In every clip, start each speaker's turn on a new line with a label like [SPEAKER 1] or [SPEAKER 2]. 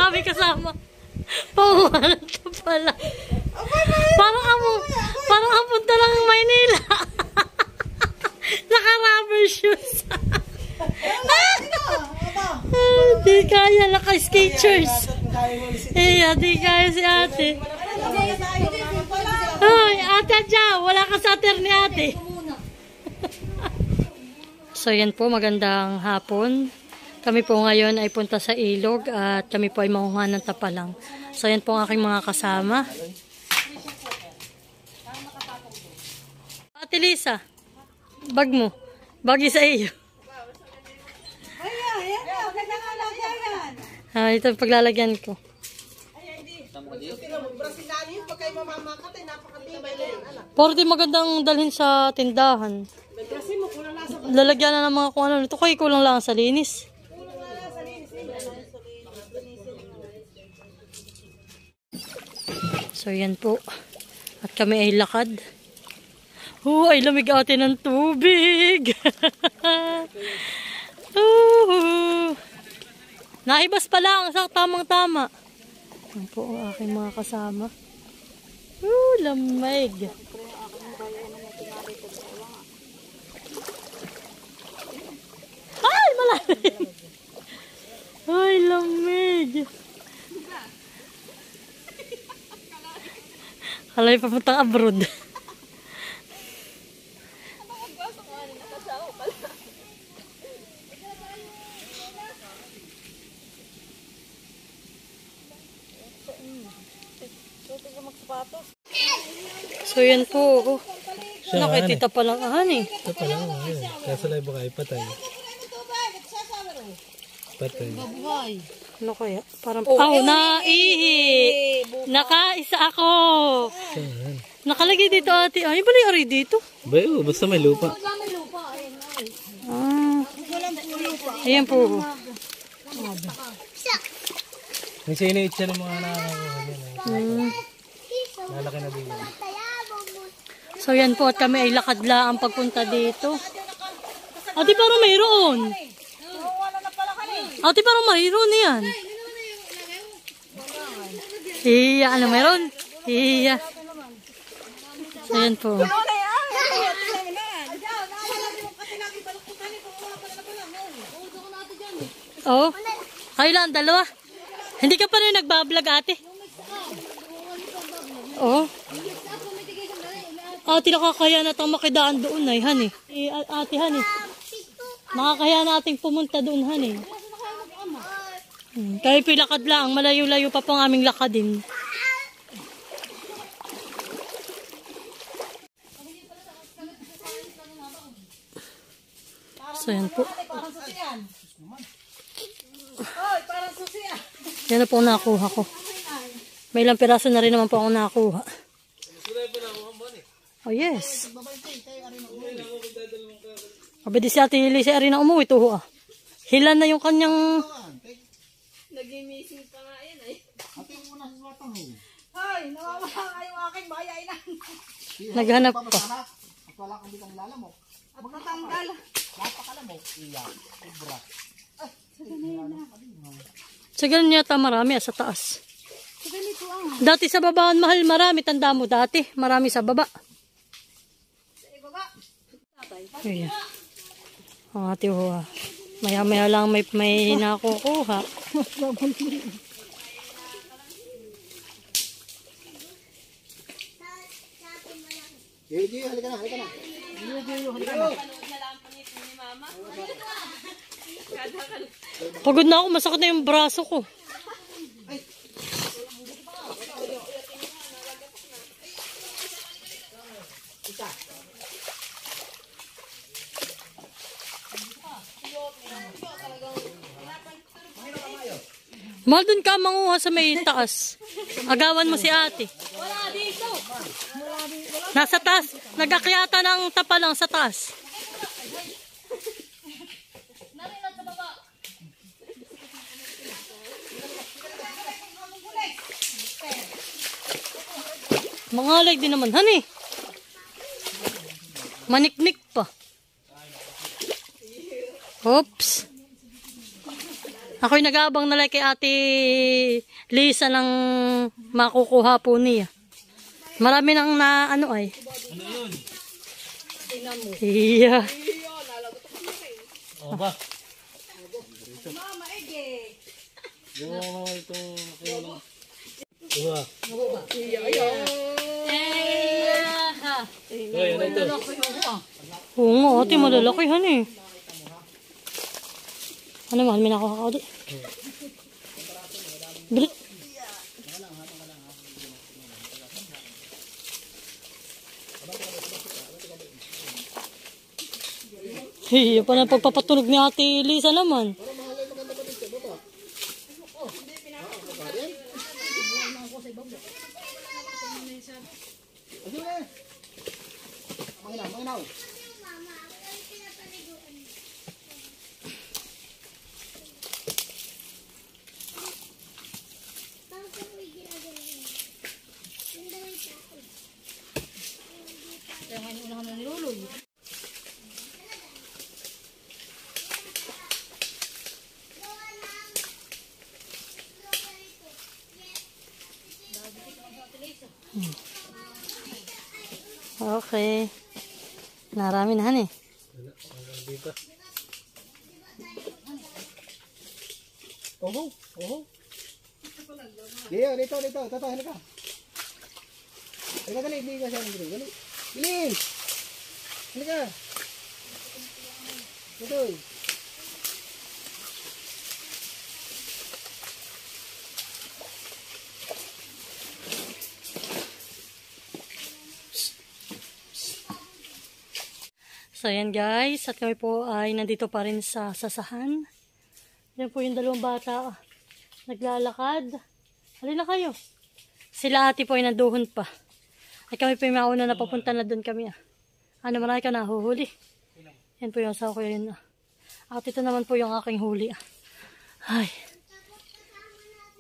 [SPEAKER 1] namin kasama. Pauwanan ka pala. Parang apunta lang ng Maynila. Naka-rubber shoes. Di kaya, naka-sketchers. Di kaya si ate. Ay, ate Adja, wala ka sa ater ni ate. So yan po, magandang hapon. Kami po ngayon ay punta sa ilog at kami po ay mangunguha ng tapalang. So yan po ang aking mga kasama. Ate Lisa, bag mo. Bagi sa iyo. Ito ang paglalagyan ko. Porti magandang dalhin sa tindahan. Lalagyan na ng mga kung ano. Ito kay kulang lang sa linis. So yan po. At kami ay lakad. Ay lamig ate ng tubig. Naibas pa lang sa tamang-tama. Yan po ang aking mga kasama. Lamig. Ay, malalim. Ay, lamig. Kalay papuntang abroad. So yan po. Nakitita pa lang eh.
[SPEAKER 2] Ito pa lang. Kaso lang baka ipatay. Patay.
[SPEAKER 1] Ano kaya? Parang naihi. Nakaisa ako. Nakalagay dito ate. Ay, bali ari dito.
[SPEAKER 2] Bayo, basta may lupa.
[SPEAKER 1] Ayan po.
[SPEAKER 2] May sinit siya ng mga nakakakuha. Lalaki na din.
[SPEAKER 1] So yan po at kami ay lakadla ang pagpunta dito. Ate parang mayroon. Ate parang mayroon yan. Ano mayroon? So yan po. Oh, kailan? Dalawa? Hindi ka pa rin nagbablog ate? Oh. Ate, nakakaya na tang makidaan doon ay, honey. Ate, honey. Nakakaya nating pumunta doon, honey. Kaya pilakad lang. Malayo-layo pa pang aming lakadin. So, yan po. Yan na po nakuha ko. May ilang piraso na rin naman po ako nakuha. Oh yes. Abedi si ate Lisa rin na umuwi tuho ah. Hilan na yung kanyang...
[SPEAKER 3] Nag-missing pa nga yan ay. Ate mo na sa batang ho. Hoy, nawawala yung aking bayay na.
[SPEAKER 1] Naghanap pa.
[SPEAKER 3] At wala kang ditang lalamok. Magtatanggal. Napakalamok. Iya. Ibra.
[SPEAKER 1] Sa ganun yata marami sa taas. Dati sa babaan mahal marami. Tanda mo dati. Marami sa baba. Ayan. Ang ate ho. Maya-maya lang may nakukuha.
[SPEAKER 3] Gigi, halika na, halika na. Halika na.
[SPEAKER 1] Pagod na ako. Masakit na yung braso ko. Mahal dun ka manguha sa may taas. Agawan mo si ate.
[SPEAKER 3] Wala dito.
[SPEAKER 1] Nasa taas. Nag-akyata ng tapalang sa taas.
[SPEAKER 3] Narinig sa baba.
[SPEAKER 1] Mangalay din naman, honey. Maniknik pa. Oops. Ako'y nag-aabang na lang kay Ate Lisa ng makukuha po niya. Marami nang na ano ay.
[SPEAKER 2] Ano yun?
[SPEAKER 1] Iya.
[SPEAKER 2] O ba?
[SPEAKER 3] Mama, ege.
[SPEAKER 2] Yung mga itong... Diba? Uy, ano ito?
[SPEAKER 1] Oo nga, ate, malalaki han eh. Ano mahal, may nakuha ka di. Bilit. Hiya pa na pagpapatunog ni Ate Lisa naman. Okay. Narami na han eh.
[SPEAKER 2] Dito. Oho, oho. Dito. Tato, halika. Halika, dali. Dali ka siya. Dali. Dali. Halika. Dito.
[SPEAKER 1] So yan guys, at kami po ay nandito pa rin sa sasahan. Yan po yung dalawang bata naglalakad. Halina kayo. Sila ate po ay nanduhon pa. At kami po yung mauna na papunta na doon kami. Ano, marami ka nahuhuli. Yan po yung asawa ko yun. At ito naman po yung aking huli. Ay.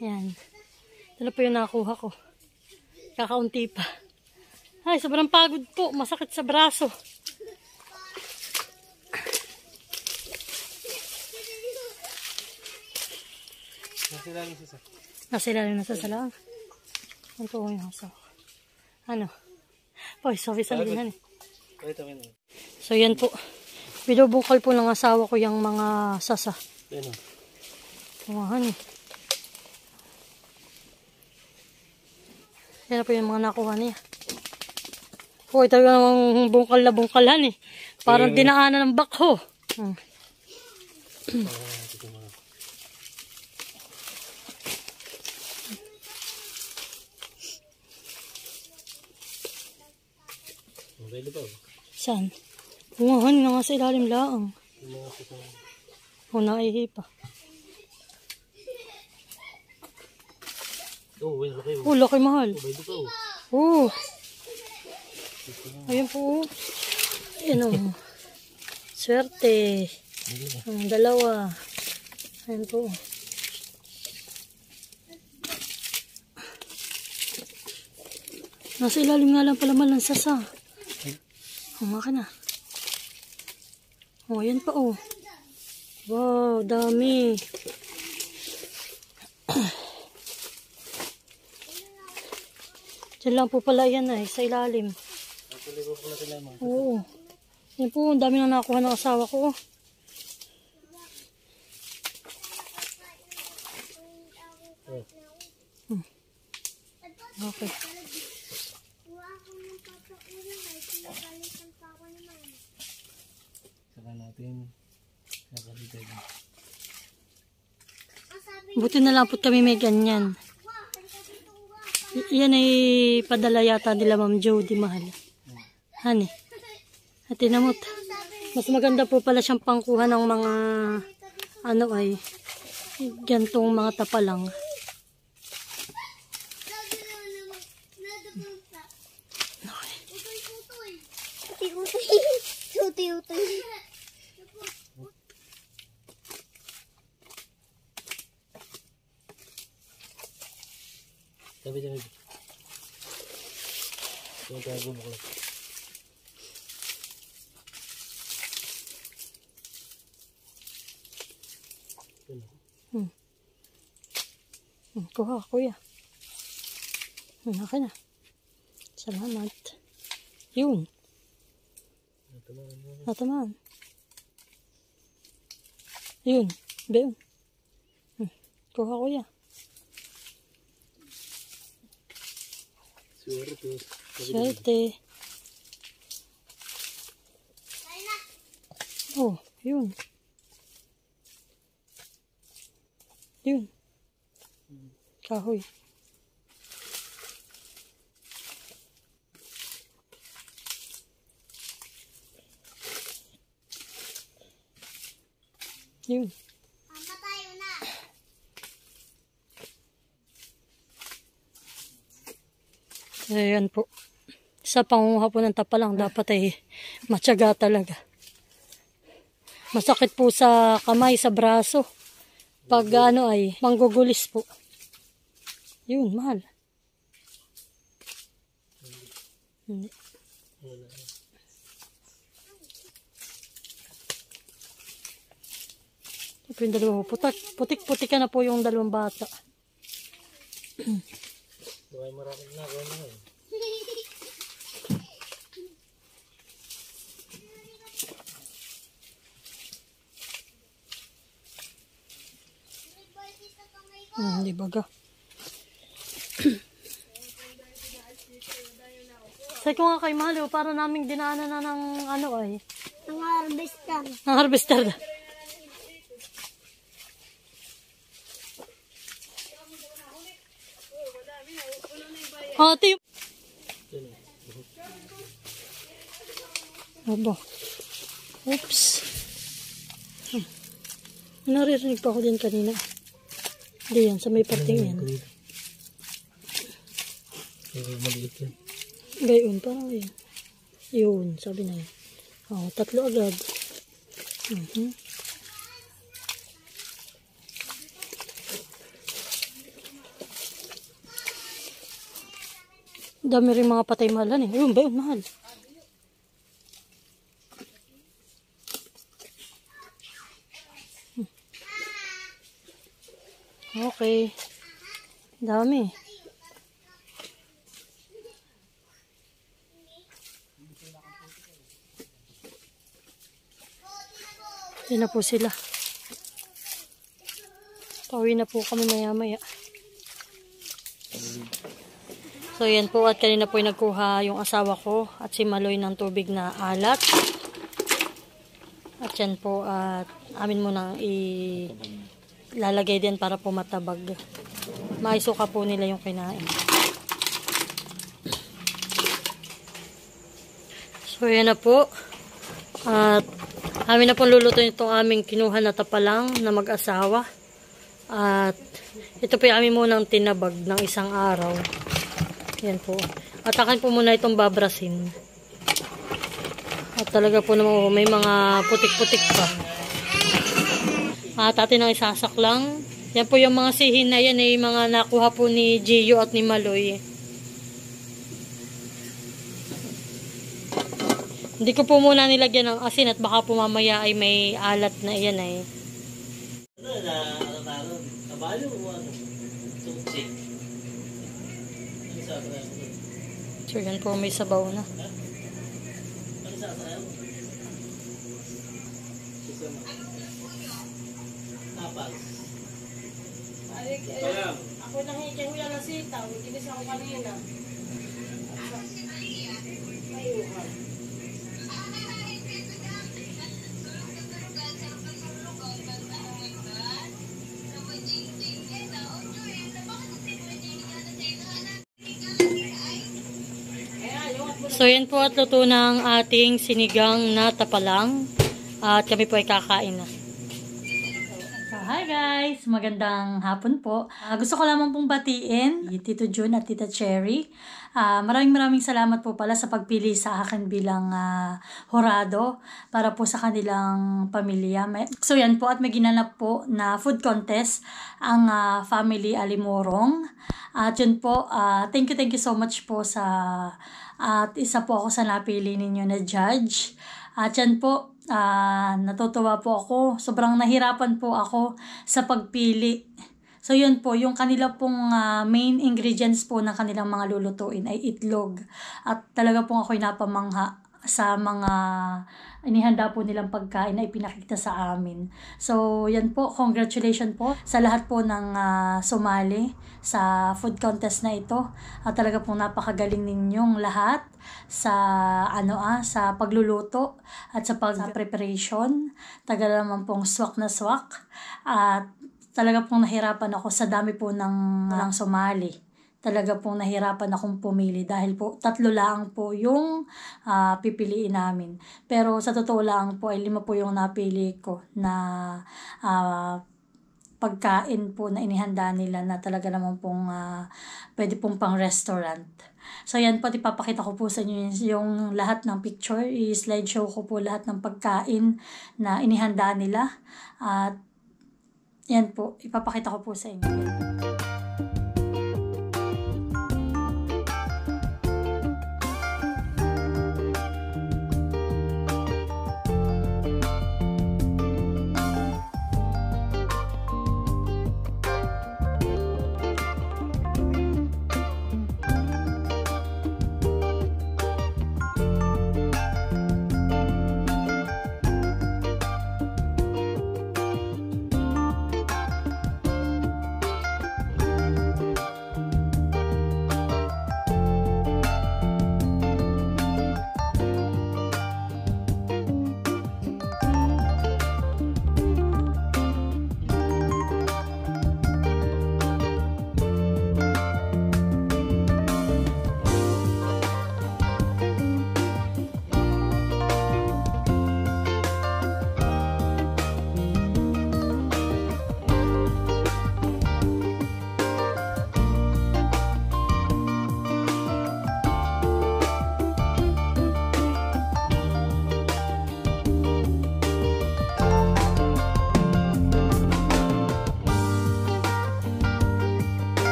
[SPEAKER 1] Yan. Ito na po yung nakuha ko. Kakaunti pa. Ay, sobrang pagod po. Masakit sa braso. Nasa ilalim na sasalang. Ano po yung asawa ko? Ano? Poy, sorry sa linan eh. So yan po. Binubungkal po ng asawa ko yung mga sasa.
[SPEAKER 2] Yan o.
[SPEAKER 1] Tumahan eh. Yan na po yung mga nakuha niya. Poy, talaga namang bungkal na bungkalan eh. Parang dinaanan ng bakho. Saan? Bumahan nga sa ilalim laang. O, naihi pa. Oh, laki mahal. Oh. Ayan po. Ayan o. Swerte. Ang dalawa. Ayan po. Nasa ilalim nga lang pala malang sasa. Humaka na. Oh, yan pa oh. Wow, dami. Diyan lang po pala yan ay, sa ilalim. Oo. Yan po, ang dami na nakuha ng asawa ko. Okay.
[SPEAKER 2] Saka natin nakalitay.
[SPEAKER 1] Buti na lang po kami may ganyan. Yan ay padala yata nila Ma'am Jody mahal. Hani. At tinamot. Mas maganda po pala siyang pangkuha ng mga ano ay gantong mga tapalang.
[SPEAKER 2] Sabi dyan, baby. Huwag kaya gumukulap.
[SPEAKER 1] Kuha, kuya. Akin na. Salamat. Yun. Natamaan. Yun. Beon. Kuha, kuya. Swerte. Oh, yun. Yun. Kahoy. Yun.
[SPEAKER 3] Tayo na.
[SPEAKER 1] Ayan po. Sa pangunguha po ng tapa lang, dapat ay matyaga talaga. Masakit po sa kamay, sa braso. Pag ano ay manggugulis po. Yun, mahal. Hindi. Ito yung dalawang putik-putik na po yung dalawang bata.
[SPEAKER 2] Baka maraming na ako na eh.
[SPEAKER 1] Di baga. Say ko nga kay Malo, para naming dinaanan na ng ano ay.
[SPEAKER 3] Ang harvester.
[SPEAKER 1] Ang harvester na. Ate. Aba. Oops. Naririnig pa ako din kanina. Hindi yan, sa may parting yan.
[SPEAKER 2] Maliit yan.
[SPEAKER 1] Gayon, parang yan. Yun, sabi na yan. Oh, 3 agad. Dami rin mga patay mahalan eh. Ayun ba yun, mahal? Okay. Dami. Yan na po sila. Pauwi na po kami maya-maya. So yan po, at kanina po nagkuha yung asawa ko at si Maloy ng tubig na alat. At yan po, at amin munang ilalagay din para po matabag. Maisuka po nila yung kinain. So yan na po. At amin na po lulutuin itong aming kinuha na tapalang na mag-asawa. At ito po yung amin munang tinabag ng isang araw. Yan po. At akin po muna itong babrasin. At talaga po naman may mga putik-putik pa. At atin ang isasak lang. Yan po yung mga sihin na yan ay mga nakuha po ni Gio at ni Maloy. Hindi ko po muna nilagyan ng asin at baka po mamaya ay may alat na yan ay. So yan po, may sabaw na.
[SPEAKER 3] Ako nang hikihula na sitaw. Ikinis ako kanina.
[SPEAKER 1] So yan po, at luto ng ating sinigang na tapalang. At kami po ay kakain na. So, hi guys! Magandang hapon po. Gusto ko lamang pong batiin Tito June at Tita Cherry. Maraming salamat po pala sa pagpili sa akin bilang horado para po sa kanilang pamilya. So yan po, at may ginanap po na food contest ang family Alimorong. At yun po, thank you so much po sa at isa po ako sa napili ninyo na judge. At yan po, natutuwa po ako. Sobrang nahirapan po ako sa pagpili. So yun po, yung kanila pong main ingredients po ng kanilang mga lulutuin ay itlog. At talaga pong ako'y napamangha sa mga inihanda po nilang pagkain na ipinakita sa amin. So yan po, congratulations po sa lahat po ng sumali sa food contest na ito. At talaga pong napakagaling ninyong lahat sa sa pagluluto at sa preparation. Tagal naman pong swak na swak. At talaga pong nahirapan ako sa dami po ng sumali. Talaga pong nahirapan akong pumili dahil po 3 lang po yung pipiliin namin. Pero sa totoo lang po ay 5 po yung napili ko na pagkain po na inihanda nila na talaga naman pong pwede pong pang restaurant. So yan po, ipapakita ko po sa inyo yung lahat ng picture. I-slideshow ko po lahat ng pagkain na inihanda nila. At yan po, ipapakita ko po sa inyo.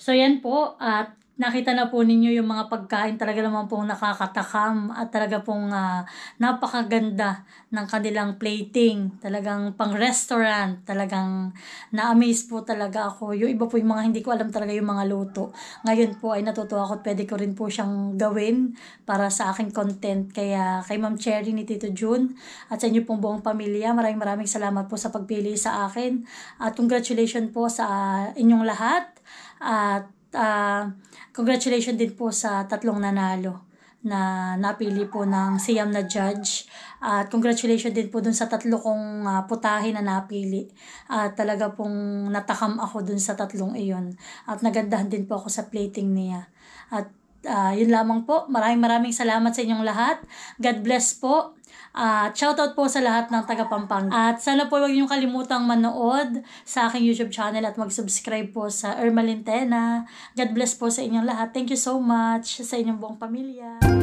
[SPEAKER 1] So yan po, at nakita na po ninyo yung mga pagkain, talaga naman pong nakakatakam at talaga pong napakaganda ng kanilang plating. Talagang pang restaurant, talagang na-amaze po talaga ako. Yung iba po yung mga hindi ko alam talaga yung mga luto. Ngayon po ay natutuwa ako at pwede ko rin po siyang gawin para sa aking content. Kaya kay Ma'am Cherry ni Tito June at sa inyo pong buong pamilya, maraming salamat po sa pagpili sa akin. At congratulations po sa inyong lahat. At congratulations din po sa 3 nanalo na napili po ng siyam na judge. At congratulations din po dun sa 3 kong putahe na napili. At talaga pong natakam ako dun sa 3 iyon. At nagandahan din po ako sa plating niya. At yun lamang po. Maraming salamat sa inyong lahat. God bless po. Shoutout po sa lahat ng taga Pampanga. At sana po huwag niyong kalimutang manood sa aking YouTube channel at mag-subscribe po sa Irma Lintena. God bless po sa inyong lahat. Thank you so much sa inyong buong pamilya.